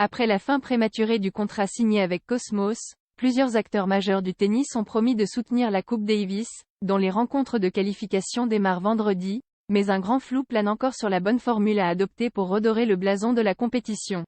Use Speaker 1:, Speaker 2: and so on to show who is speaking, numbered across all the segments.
Speaker 1: Après la fin prématurée du contrat signé avec Cosmos, plusieurs acteurs majeurs du tennis ont promis de soutenir la Coupe Davis, dont les rencontres de qualification démarrent vendredi, mais un grand flou plane encore sur la bonne formule à adopter pour redorer le blason de la compétition.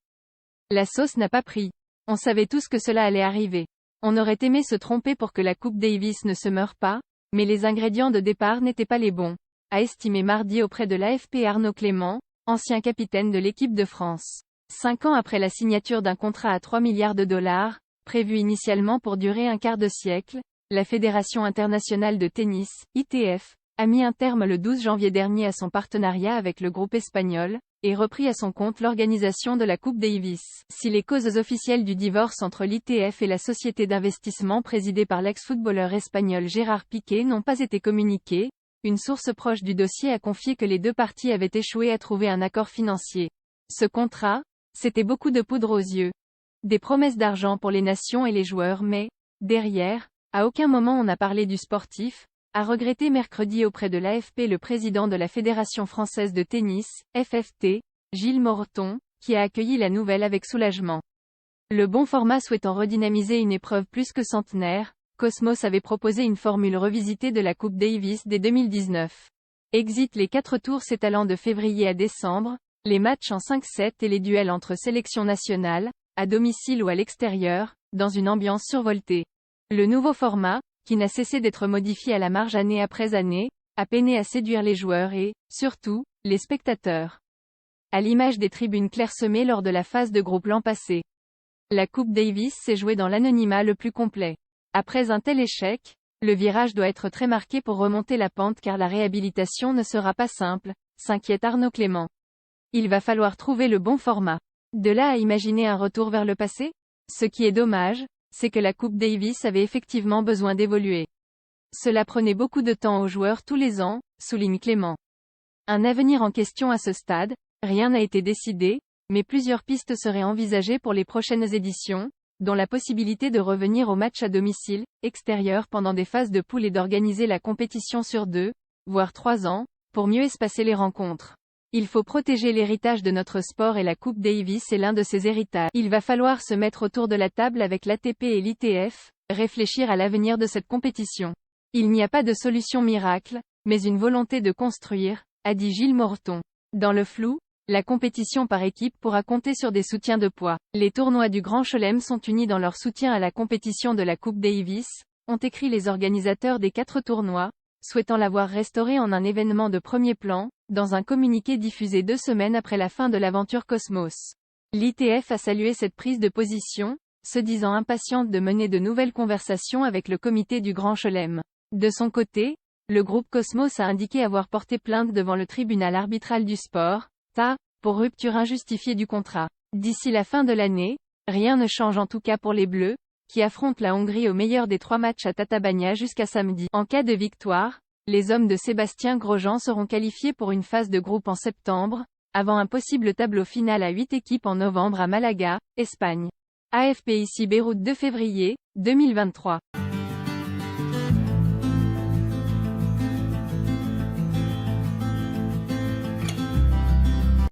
Speaker 1: La sauce n'a pas pris. On savait tous que cela allait arriver. On aurait aimé se tromper pour que la Coupe Davis ne se meure pas, mais les ingrédients de départ n'étaient pas les bons, a estimé mardi auprès de l'AFP Arnaud Clément, ancien capitaine de l'équipe de France. 5 ans après la signature d'un contrat à 3 milliards de dollars, prévu initialement pour durer un quart de siècle, la Fédération internationale de tennis, ITF, a mis un terme le 12 janvier dernier à son partenariat avec le groupe espagnol, et repris à son compte l'organisation de la Coupe Davis. Si les causes officielles du divorce entre l'ITF et la société d'investissement présidée par l'ex-footballeur espagnol Gérard Piqué n'ont pas été communiquées, une source proche du dossier a confié que les deux parties avaient échoué à trouver un accord financier. Ce contrat, c'était beaucoup de poudre aux yeux. Des promesses d'argent pour les nations et les joueurs mais, derrière, à aucun moment on n'a parlé du sportif, a regretté mercredi auprès de l'AFP le président de la Fédération française de tennis, FFT, Gilles Morton, qui a accueilli la nouvelle avec soulagement. Le bon format souhaitant redynamiser une épreuve plus que centenaire, Cosmos avait proposé une formule revisitée de la Coupe Davis dès 2019. Exit les 4 tours s'étalant de février à décembre, les matchs en 5-7 et les duels entre sélections nationales, à domicile ou à l'extérieur, dans une ambiance survoltée. Le nouveau format, qui n'a cessé d'être modifié à la marge année après année, a peiné à séduire les joueurs et, surtout, les spectateurs. À l'image des tribunes clairsemées lors de la phase de groupe l'an passé. La Coupe Davis s'est jouée dans l'anonymat le plus complet. Après un tel échec, le virage doit être très marqué pour remonter la pente car la réhabilitation ne sera pas simple, s'inquiète Arnaud Clément. Il va falloir trouver le bon format. De là à imaginer un retour vers le passé? Ce qui est dommage, c'est que la Coupe Davis avait effectivement besoin d'évoluer. Cela prenait beaucoup de temps aux joueurs tous les ans, souligne Clément. Un avenir en question à ce stade, rien n'a été décidé, mais plusieurs pistes seraient envisagées pour les prochaines éditions, dont la possibilité de revenir au match à domicile, extérieur pendant des phases de poule et d'organiser la compétition sur 2, voire 3 ans, pour mieux espacer les rencontres. Il faut protéger l'héritage de notre sport et la Coupe Davis est l'un de ces héritages. Il va falloir se mettre autour de la table avec l'ATP et l'ITF, réfléchir à l'avenir de cette compétition. Il n'y a pas de solution miracle, mais une volonté de construire, a dit Gilles Morton. Dans le flou, la compétition par équipe pourra compter sur des soutiens de poids. Les tournois du Grand Chelem sont unis dans leur soutien à la compétition de la Coupe Davis, ont écrit les organisateurs des 4 tournois, souhaitant la voir restaurée en un événement de premier plan, dans un communiqué diffusé 2 semaines après la fin de l'aventure Cosmos. L'ITF a salué cette prise de position, se disant impatiente de mener de nouvelles conversations avec le comité du Grand Chelem. De son côté, le groupe Cosmos a indiqué avoir porté plainte devant le tribunal arbitral du sport, TA, pour rupture injustifiée du contrat. D'ici la fin de l'année, rien ne change en tout cas pour les Bleus, qui affrontent la Hongrie au meilleur des 3 matchs à Tatabánya jusqu'à samedi. En cas de victoire, les hommes de Sébastien Grosjean seront qualifiés pour une phase de groupe en septembre, avant un possible tableau final à 8 équipes en novembre à Malaga, Espagne. AFP ici Beyrouth 2 février, 2023.